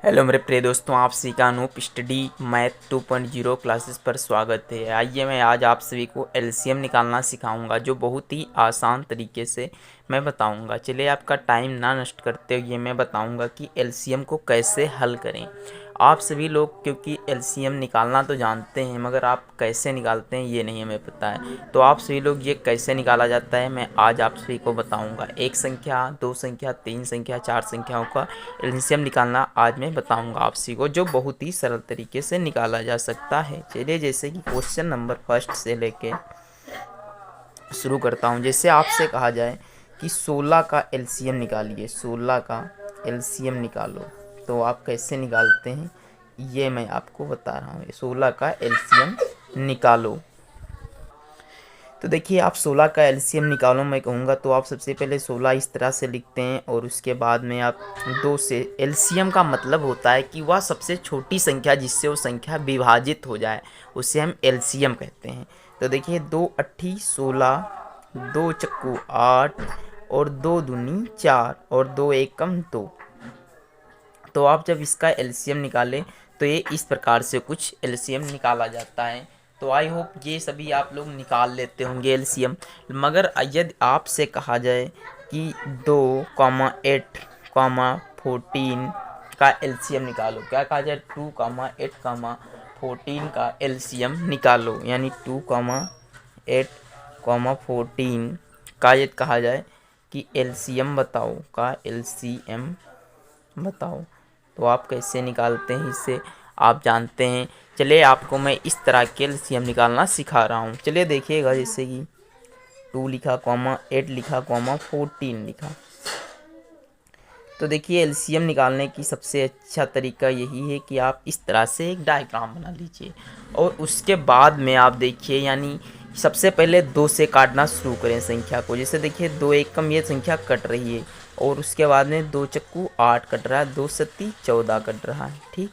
Hello मेरे प्रिय दोस्तों, आप सभी का अनूप स्टडी मैथ 2.0 क्लासेस पर स्वागत है। आइए मैं आज आप सभी को एलसीएम निकालना सिखाऊंगा, जो बहुत ही आसान तरीके से मैं बताऊंगा। चलिए आपका टाइम ना नष्ट करते हुए मैं बताऊंगा कि एलसीएम को कैसे हल करें। आप सभी लोग क्योंकि एलसीएम निकालना तो जानते हैं, मगर आप कैसे निकालते हैं ये नहीं हमें पता है। तो आप सभी लोग ये कैसे निकाला जाता है मैं आज आप सभी को बताऊंगा। एक संख्या, दो संख्या, तीन संख्या, चार संख्याओं का एलसीएम निकालना आज मैं बताऊंगा आप सभी को, जो बहुत ही सरल तरीके से निकाला जा सकता है। चलिए जैसे कि क्वेश्चन नंबर फर्स्ट से लेके शुरू करता हूँ। जैसे आपसे कहा जाए कि 16 का एलसीएम निकालिए, 16 का एलसीएम निकालो, तो आप कैसे निकालते हैं ये मैं आपको बता रहा हूँ। 16 का एलसीएम निकालो, तो देखिए आप 16 का एलसीएम निकालो मैं कहूँगा तो आप सबसे पहले 16 इस तरह से लिखते हैं और उसके बाद में आप 2 से। एलसीएम का मतलब होता है कि वह सबसे छोटी संख्या जिससे वो संख्या विभाजित हो जाए, उसे हम एलसीएम कहते हैं। तो देखिए 2 अट्ठी 16, 2 चक्कू 8 और 2 दूनी 4 और 2 एकम 2। तो आप जब इसका एलसीएम निकालें तो ये इस प्रकार से कुछ एलसीएम निकाला जाता है। तो आई होप ये सभी आप लोग निकाल लेते होंगे एलसीएम। मगर यदि आपसे कहा जाए कि 2,8,14 का एलसीएम निकालो, क्या कहा जाए 2,8,14 का एलसीएम निकालो, यानी 2,8,14 का यदि कहा जाए कि एलसीएम बताओ, का एलसीएम बताओ, तो आप कैसे निकालते हैं इसे आप जानते हैं। चलिए आपको मैं इस तरह के एलसीएम निकालना सिखा रहा हूँ। चलिए देखिएगा, जैसे कि 2 लिखा, 8 लिखा, 14 लिखा। तो देखिए एलसीएम निकालने की सबसे अच्छा तरीका यही है कि आप इस तरह से एक डायग्राम बना लीजिए और उसके बाद में आप देखिए, यानी सबसे पहले 2 से काटना शुरू करें संख्या को। जैसे देखिए 2 एकम ये संख्या कट रही है और उसके बाद में 2 चक्कू 8 कट रहा है, 2 सत्ती 14 कट रहा है, ठीक।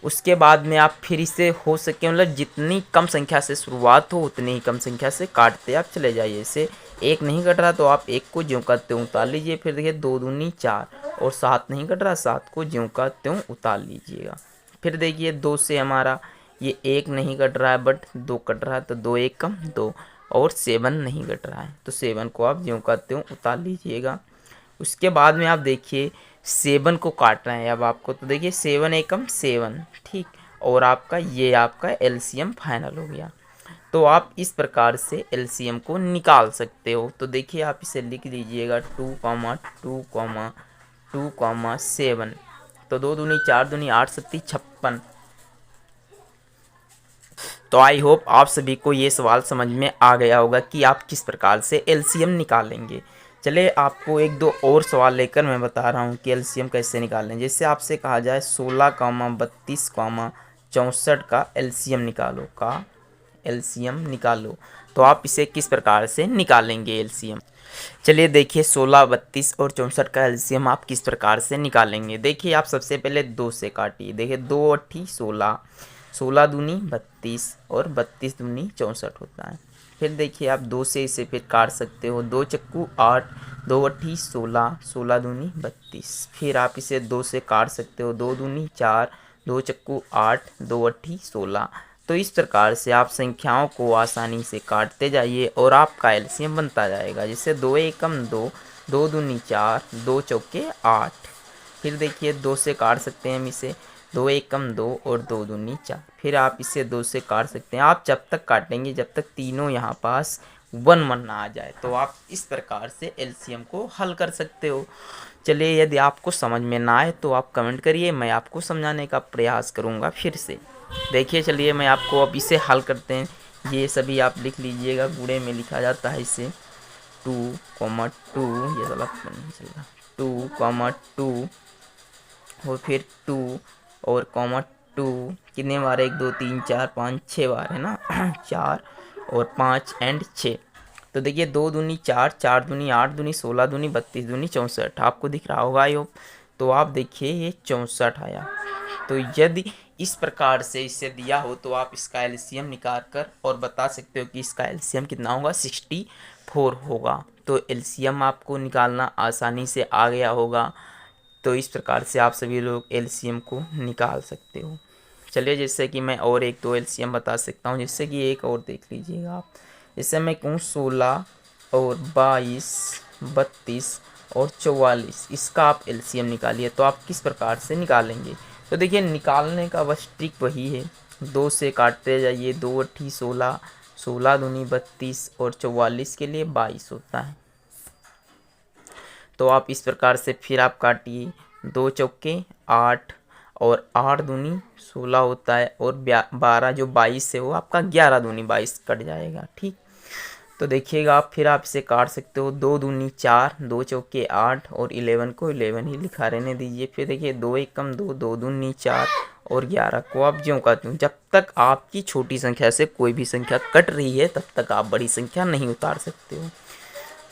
उसके बाद में आप फिर इसे हो सके मतलब जितनी कम संख्या से शुरुआत हो उतनी ही कम संख्या से काटते आप चले जाइए। इसे एक नहीं कट रहा तो आप एक को ज्यों का त्यों उतार लीजिए। फिर देखिए 2 दूनी 4 और 7 नहीं कट रहा, 7 को ज्यों का त्यों उतार लीजिएगा। फिर देखिए 2 से हमारा ये एक नहीं कट रहा है बट 2 कट रहा है, तो 2 एक कम 2 और 7 नहीं कट रहा है, तो 7 को आप ज्यों का त्यों उतार लीजिएगा। उसके बाद में आप देखिए 7 को काट रहे हैं अब आपको, तो देखिए 7 एकम 7, ठीक। और आपका ये आपका एलसीएम फाइनल हो गया। तो आप इस प्रकार से एलसीएम को निकाल सकते हो। तो देखिए आप इसे लिख लीजिएगा 2,2,2,7। तो 2 दूनी 4 दूनी 8 सत्ती 56। तो आई होप आप सभी को ये सवाल समझ में आ गया होगा कि आप किस प्रकार से एलसीएम निकालेंगे। चलिए आपको एक दो और सवाल लेकर मैं बता रहा हूँ कि एलसीएम कैसे निकालें। जैसे आपसे कहा जाए 16,32,64 का एलसीएम निकालो, का एलसीएम निकालो, तो आप इसे किस प्रकार से निकालेंगे एलसीएम। चलिए देखिए 16, 32 और 64 का एलसीएम आप किस प्रकार से निकालेंगे। देखिए आप सबसे पहले 2 से काटिए। देखिए 2 अट्ठी 16, 16 दूनी 32 और 32 दूनी 64 होता है। फिर देखिए आप 2 से इसे फिर काट सकते हो। 2 चक्कू 8, 2 अट्ठी 16, 16 दूनी 32। फिर आप इसे 2 से काट सकते हो। 2 दूनी 4, 2 चक्कू 8, 2 अट्ठी 16। तो इस प्रकार से आप संख्याओं को आसानी से काटते जाइए और आपका एलसीएम बनता जाएगा। जैसे 2 एकम 2, 2 दूनी 4, 2 चौके 8। फिर देखिए 2 से काट सकते हैं हम इसे। 2 एकम 2 और 2 दूनी 4। फिर आप इसे 2 से काट सकते हैं। आप जब तक काटेंगे जब तक तीनों यहाँ पास 1 1 ना आ जाए। तो आप इस प्रकार से एलसीएम को हल कर सकते हो। चलिए यदि आपको समझ में ना आए तो आप कमेंट करिए, मैं आपको समझाने का प्रयास करूँगा फिर से। देखिए चलिए मैं आपको अब इसे हल करते हैं। ये सभी आप लिख लीजिएगा, गुणे में लिखा जाता है इसे। 2,2 ये वाला नहीं चल रहा, 2,2 और फिर 2 और कॉमा 2 कितने बार, 1 2 3 4 5 6 बार है ना 4 और 5 एंड 6। तो देखिए 2 दूनी 4, 4 दूनी 8 दूनी 16 दूनी 32 दूनी 64 आपको दिख रहा होगा यो। तो आप देखिए ये 64 आया। तो यदि इस प्रकार से इसे दिया हो तो आप इसका एलसीएम निकाल कर और बता सकते हो कि इसका एलसीएम कितना होगा, 64 होगा। तो एलसीएम आपको निकालना आसानी से आ गया होगा। तो इस प्रकार से आप सभी लोग एलसीएम को निकाल सकते हो। चलिए, जैसे कि मैं और एक दो एलसीएम बता सकता हूँ, जिससे कि एक और देख लीजिएगा आप। जैसे मैं कहूँ 16 और 22, 32 और 44, इसका आप एलसीएम निकालिए। तो आप किस प्रकार से निकालेंगे? तो देखिए, निकालने का बस ट्रिक वही है, 2 से काटते जाइए। 2 अट्ठी 16, 16 दूनी 32 और 44 के लिए 22 होता है। तो आप इस प्रकार से फिर आप काटिए, 2 चौके 8 और 8 दूनी 16 होता है, और 12 जो 22 है वो आपका 11 दूनी 22 कट जाएगा। ठीक, तो देखिएगा आप, फिर आप इसे काट सकते हो। 2 दूनी 4, 2 चौके 8 और 11 को 11 ही लिखा रहने दीजिए। फिर देखिए 2 एकम 2, 2 दूनी 4 और 11 को आप ज्यों का त्यों, जब तक आपकी छोटी संख्या से कोई भी संख्या कट रही है तब तक आप बड़ी संख्या नहीं उतार सकते हो।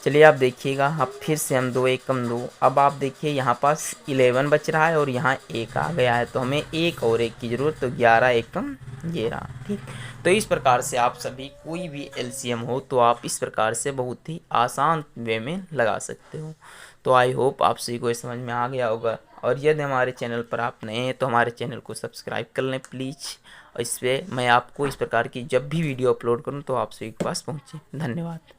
चलिए आप देखिएगा, अब फिर से हम 2 एकम 2, अब आप देखिए यहाँ पास 11 बच रहा है और यहाँ 1 आ गया है, तो हमें 1 और 1 की ज़रूरत, तो 11 एकम 11। ठीक, तो इस प्रकार से आप सभी कोई भी एलसीएम हो तो आप इस प्रकार से बहुत ही आसान वे में लगा सकते हो। तो आई होप आप सभी को ये समझ में आ गया होगा, और यदि हमारे चैनल पर आप नए हैं तो हमारे चैनल को सब्सक्राइब कर लें प्लीज़, और इस पर मैं आपको इस प्रकार की जब भी वीडियो अपलोड करूँ तो आप सभी के पास पहुँचे। धन्यवाद।